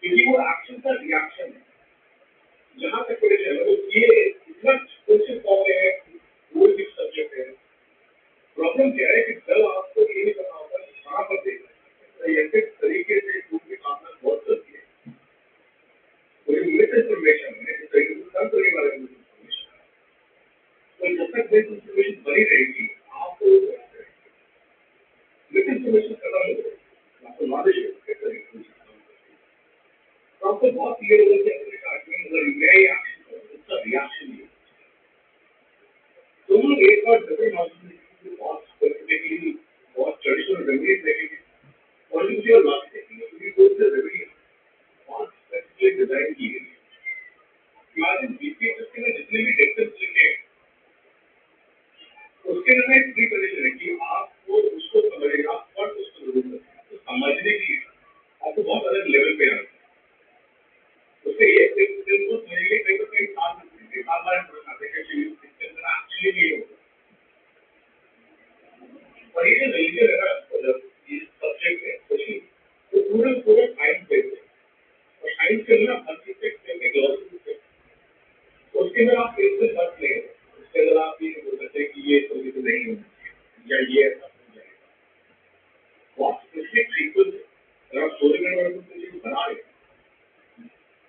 क्योंकि वो एक्शन का रिएक्शन है। जहाँ तक मुझे चला तो ये इतना एक्सपेंसिव फॉर्म है, कोई भी सब्जेक्ट है। प्रॉब्लम क्या है कि जब आपको ये नहीं पता होता कि कहाँ पर देखना है, या किस तरीके से दूसरी भावना बहुत करती है। कोई मिस इन्फॉर्मेशन है, जिस तरीके से सब करने वाले मिस इन्फॉर्मेशन है, तो जब तक मिस इन्फॉर्मेशन बनी रहेगी, आपको मिस इन्फॉर्मेशन खत्म हो जाएगी, आपको नॉलेज है किस तरीके से काम करती है। तो आपको बहुत क्लियर होगा कि अपने कार्टून अगर मैं ये एक्शन करूँ, उसका रिएक्शन नहीं होगा। तो एक बार डबल नॉलेज बहुत स्पेसिफिकली बहुत ट्रेडिशनल रेमेडीज देखेंगे और मुझे और बात देखेंगे, क्योंकि वो से रेमेडी बहुत स्पेसिफिकली डिजाइन की गई है। इमेजिन बीपीएस के लिए जितने भी डिस्टेंस लिखे हैं, उसके अंदर एक प्री कंडीशन है कि आपको उसको समझेगा और उसको जरूर करना है। तो समझने की आपको बहुत अलग लेवल पे आना है। उससे ये को समझेंगे कई साल कई साल बाद पढ़ना है कि इसके अंदर एक्चुअली नहीं होगा। और ये जो रिलीजन है ना, मतलब ये सब्जेक्ट है स्पेशली, तो पूरा पूरा साइंस बेस्ड है। और साइंस के अंदर हर चीज एक लॉजिक है, उसके अंदर आप एक से बात नहीं है। उसके अंदर आप ये बोल सकते हैं कि ये तरीके से नहीं होना चाहिए या ये ऐसा हो जाएगा। बहुत स्पेसिफिक सीक्वेंस है। अगर आप 16 मिनट वाले कुछ चीज बना रहे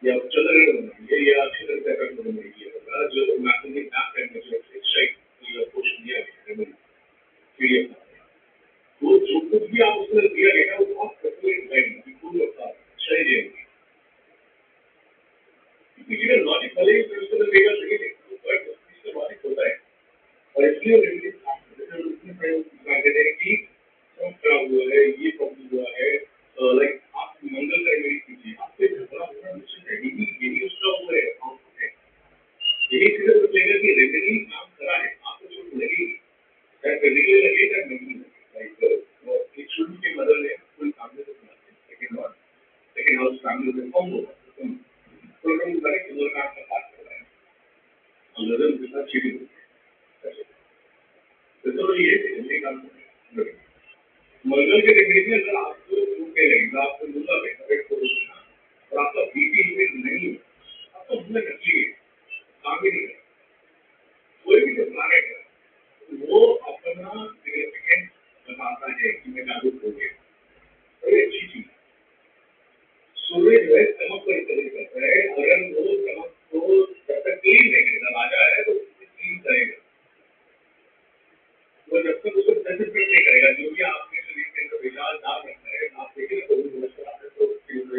या चल रहे हो ये अच्छी तरह से अगर तो नहीं किया जो मैथमेटिक मैथ करने जो स्ट्राइक क्वेश्चन दिया गया है पीडीएफ, वो जो कुछ भी आप उसमें दिया गया है वो बहुत स्पेसिफिक डिजाइन है, बिल्कुल अच्छा ही देंगे। किसी का लॉजिक भले ही फिर उसको देगा सही नहीं, बट इसका लॉजिक होता है। और इसलिए कि खराब हुआ है, ये प्रॉब्लम हुआ है, लाइक आप मंगल का मेरी कीजिए, आपसे झगड़ा होना निश्चित है, यही उसका वो है आउटपुट है। यही चीजें तो लेगा कि रेमेडी काम करा है, आपको चोट लगेगी, चाहे फिजिकली लगे चाहे मेंटली लगे। लाइक एक शुरू के मदर है कोई फैमिली को लेकिन हाउस फैमिली में कम होगा तो हम बड़े किलोर का बात कर रहे हैं, हम लोगों के साथ चीटिंग होती है। तो ये जल्दी काम कर रहे हैं। मंगल के रेमेडी में अगर आपको छूटने लगेगा, आपको मुद्दा वेट करो और आपका बीपी इंक्रीज नहीं है, आपको मुद्दा नकली है, काम ही नहीं है। कोई भी जो प्लानेट है वो अपना सिग्निफिकेंस बताता है कि मैं जागरूक हो गया। बड़ी अच्छी चीज, सूर्य जो है चमक पर इतना करता है, अगर वो चमक को जब तक क्लीन नहीं करेगा, राजा है तो क्लीन करेगा, वो जब तक उसको सेंसिटिव नहीं करेगा। जो भी आपके शरीर के अंदर विचार दाग रखता है, आप देखिए कोई भी मुश्किल आते तो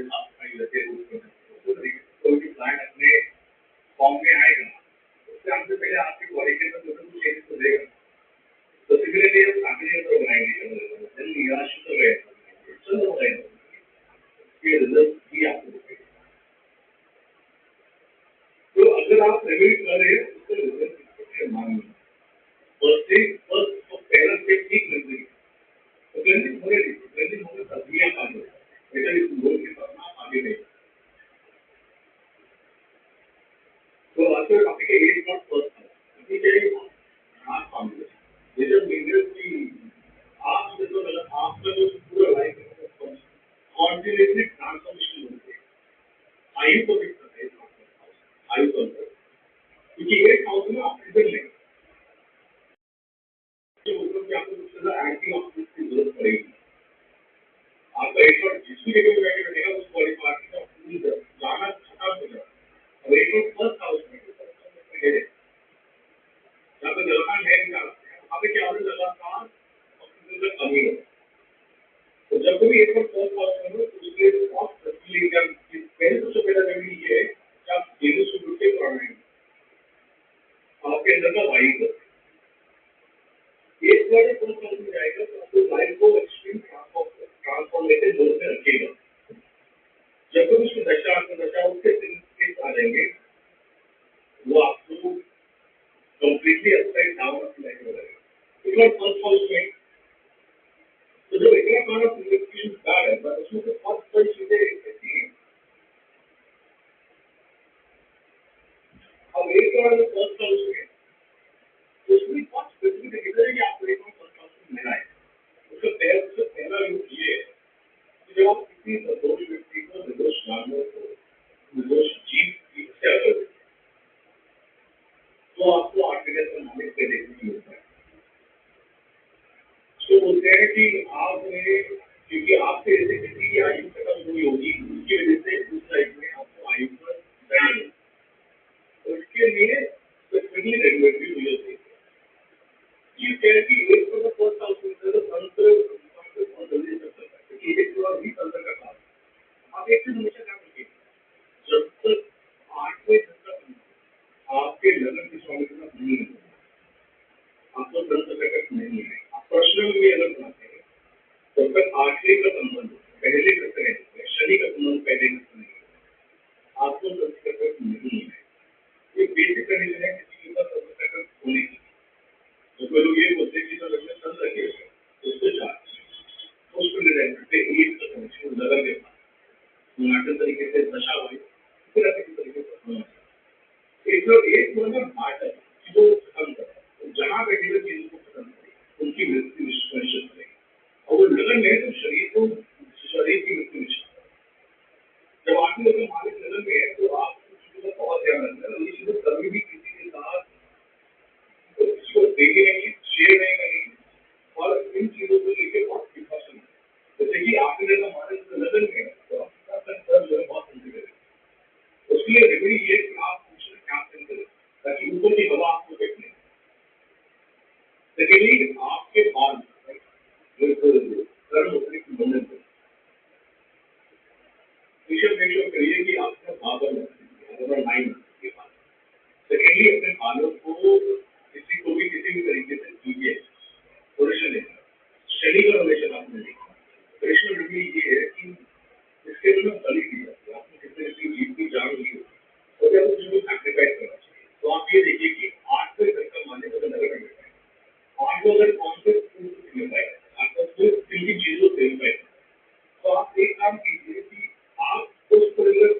साफ सफाई रहते हैं, कोई भी प्लांट अपने फॉर्म में आएगा, उससे आपसे पहले आपकी बॉडी के अंदर कुछ चेंज तो देगा। तो सिमिलरली हम फैमिली में ऑर्गेनाइजेशन देन निराश तो गए चल रहा है, ये रिजल्ट भी आपको दिखेगा। तो अगर आप रेमेडी कर रहे हैं उसको रिजल्ट मानिए, फर्स्ट पहला स्टेप ठीक नहीं है तो क्लिनिक होने दीजिए, क्लिनिक होने तभी आप आगे बेटा इस गोल के साथ आप आगे नहीं। तो अगर आपके एज नॉट फर्स्ट अभी चाहिए आप फैमिली ये जब मेजर की आप जो आपका जो पूरा लाइफ है कॉन्टिन्यूसली ट्रांसफॉर्मेशन होती है। आयु को भी करते हैं, आयु को क्योंकि एक हाउस में ऑक्सीजन लेंगे कि आपको सबसे ज्यादा एंटी ऑक्सीडेंट की जरूरत पड़ेगी। आपका एक बार जिसकी जगह पे जाके बैठेगा उस बॉडी पार्ट का फूल जाना खत्म हो जाएगा। अब एक बार फर्स्ट हाउस में जहाँ पे जलपान है वहाँ पे क्या होने लगातार ऑक्सीजन का कमी हो। तो जब भी एक बार फर्स्ट हाउस में हो तो उसके बहुत पहले सबसे पहला जरूरी ये है कि आप जेरो शुरू के प्राणायाम आपके अंदर का वायु को एक बार फर्स्ट हाउस में जाएगा तो आपको लाइफ को एक्सट्रीम ट्रांसफॉर्मेशन जोन में रखेगा। जब भी उसकी दशा उसके दिन आ जाएंगे वो आपको कंप्लीटली अपसाइड डाउन लाइफ हो जाएगा। एक बार फर्स्ट हाउस में तो जो इतना सारा सिग्निफिकेंस बैड है पर उसमें से बहुत सारी चीजें ऐसी हैं। अब एक बार फर्स्ट हाउस में तो उसमें बहुत स्पेसिफिक है कि आपको एक बार फर्स्ट हाउस में मिला है। उसका पहला यूज ये है कि जब आप किसी निर्दोष व्यक्ति को निर्दोष जानवर तो बोलते हैं कि आपने, क्योंकि आपसे ऐसे किसी की आयु खत्म हुई होगी, उसकी वजह से उस लाइफ में आपको आयु पर दंड मिले। तो इसके लिए स्पेसिफिकली रेगुलेटरी हुई होती है। ये कह रहे कि एक तो फर्स्ट हाउस में तो तंत्र बहुत जल्दी कर सकता है, क्योंकि एक थोड़ा भी तंत्र का काम है। आप एक चीज हमेशा क्या करिए, जब तक 8वें दिन तक आपके लगन की स्वामित्व नहीं है, आपको तंत्र प्रकट नहीं है, आप पर्सनल में अलग बनाते हैं, तब तक 8वें का संबंध पहले तक है, शनि का संबंध पहले तक नहीं है, आपको तंत्र प्रकट नहीं है। ये बेसिक कंडीशन है किसी के पास तंत्र प्रकट होने की। तो कोई लोग ये बोलते हैं कि सर लगन तंत्र रखिए, उसको चार्ज उसको डिजाइन करते एक का कनेक्शन लगन के पास नाटक तरीके से दशा हुई, फिर अच्छी तरीके से होना चाहिए। एक मतलब बात है जो खत्म करता है, तो जहाँ बैठे हुए चीजों को खत्म करें, उनकी मृत्यु निश्चित करें। और वो लगन है तो शरीर की मृत्यु निश्चित करें। जब आदमी लोग मालिक लगन में है, तो आप चीजों का बहुत ध्यान रखना है। ये चीजें कभी भी किसी के साथ किसी को देंगे नहीं, शेयर नहीं करेंगे, और इन चीजों को लेकर बहुत प्रिकॉशन है। जैसे कि आपने जब हमारे लगन में है, तो आपका सर जो है बहुत सेंसिटिव है। उसके लिए रेमेडी ये कि आप कुछ कैंसिल करें, ताकि ऊपर की हवा आपको देखने। सेकेंडली, आपके बाल गर्म होने की बंधन को मेक श्योर करिए कि आपका बाबर लाइन के बाद। सेकेंडली, अपने बालों को किसी को भी किसी भी तरीके से कीजिए, पोजिशन लेकर शनि का रोलेशन आपने देखा। ट्रेडिशनल रेमेडी ये है कि इसके लिए बलि दी जाती है, आपने किसी किसी जीव की जान ली हो, तो जब उसको सैक्रिफाइस करना चाहिए। तो आप ये देखिए कि 8वें दिन का मानने को नगर में मिलता है, 8 को अगर 5 से मिलता है, आपको सिर्फ 3 चीजों से मिलता है। तो आप एक काम कीजिए कि आप उस पर्टिकुलर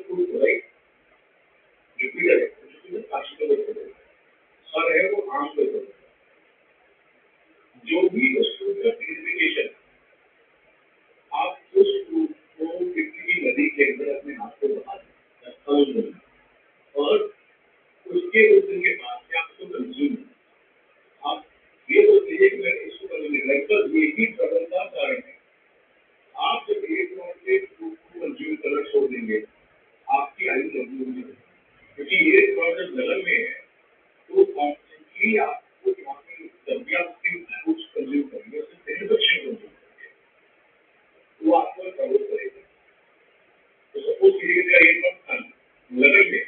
फूड को राइट रिपीट है, काशी को सर है वो आम को जो भी उस फूड का प्यूरिफिकेशन, आप उस फूड को किसी भी नदी के अंदर अपने हाथ को बहा दें और उसके उस दिन के बाद से आपको कंज्यूम, आप ये सोच लीजिए कि मैंने इसको कंज्यूम किया, यही ट्रबल का कारण है। आप जब एक बार से फूड को कंज्यूम करना छोड़ देंगे, आपकी आयु लंबी होगी, क्योंकि ये थोड़ा जब लगन में है, तो कॉन्स्टेंटली आपको जब भी आप फूड्स कंज्यूम करेंगे, उससे बेनिफिशियल कंज्यूम करेंगे, वो आपको ट्रबल करेगा। तो सपोज कीजिए एक बार लगन में,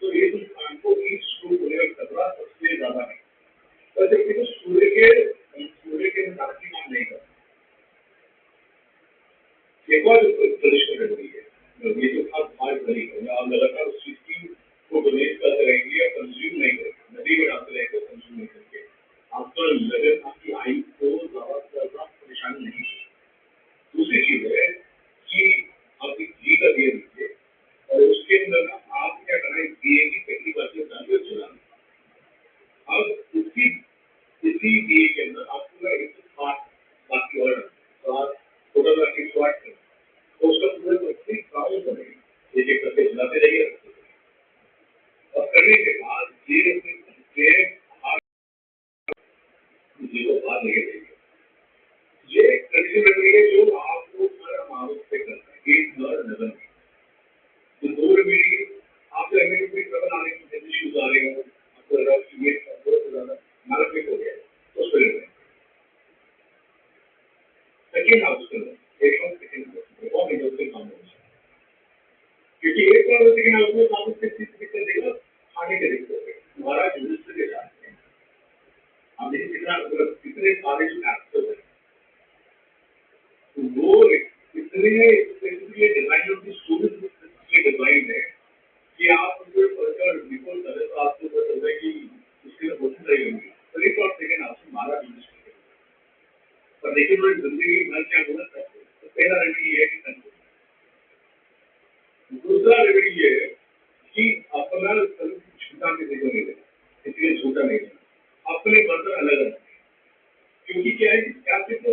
तो ये इंसान को ईट शुरू होने का खतरा सबसे ज्यादा है। पर जबकि तो सूर्य के मुताबिक काम नहीं करता। एक और ट्रेडिशनल रेमेडी है, ये जो आप बात करी है, आप लगातार उस चीज की को डोनेट करते रहेंगे या कंज्यूम नहीं करेंगे, नदी में डालते रहेंगे, कंज्यूम नहीं करेंगे, आपका लगन आपकी आयु को ज्यादा से ज्यादा परेशानी नहीं होगी। दूसरी चीज है कि आप एक घी का दिया दीजिए, और उसके अंदर आप क्या करना है, दिए की पहली बात डालिए और जलाना। अब इसी दिए के अंदर आपको ना एक बाकी और फोटोग्राफी स्टार्ट करें, तो उसका पूरा कंप्लीट काम करेंगे, एक एक करके जलाते रहिए। और करने के बाद ये जीरो बात नहीं रहेगी। ये कंडीशन रेमेडी है जो आपको हर माहौल से करना है, एक नजर में। तो 2 रेमेडी आपको रेमेडी में ट्रबल आने की इश्यूज आ रहे हो, आपको लगा कि ये बहुत ज्यादा मानसिक हो गया, तो उसको लेना है। सेकेंड हाउस के अंदर एक और सेकेंड हाउस बहुत इंटरेस्टिंग काम होता है, क्योंकि एक और सेकेंड हाउस में आप उसके दिक्कत देगा, आगे के दिक्कत तुम्हारा रजिस्टर के साथ है। आप देखिए कितने सारे जो एक्टर्स हैं, वो इतने specifically design of the student design है कि आप उनको पढ़कर रिपोर्ट करें तो आपको पता चलता है कि उसके लिए होती रही होंगी। तो एक और सेकेंड हाउस में हमारा रजिस्टर, पर लेकिन वो जिंदगी भर क्या बोला था, तो पहला रेमेडी ये है कि दूसरा रेमेडी ये है कि अपना झूठा किसी को नहीं देना, इसलिए झूठा नहीं देना, अपने बर्तन अलग रखना। क्योंकि क्या है कि क्या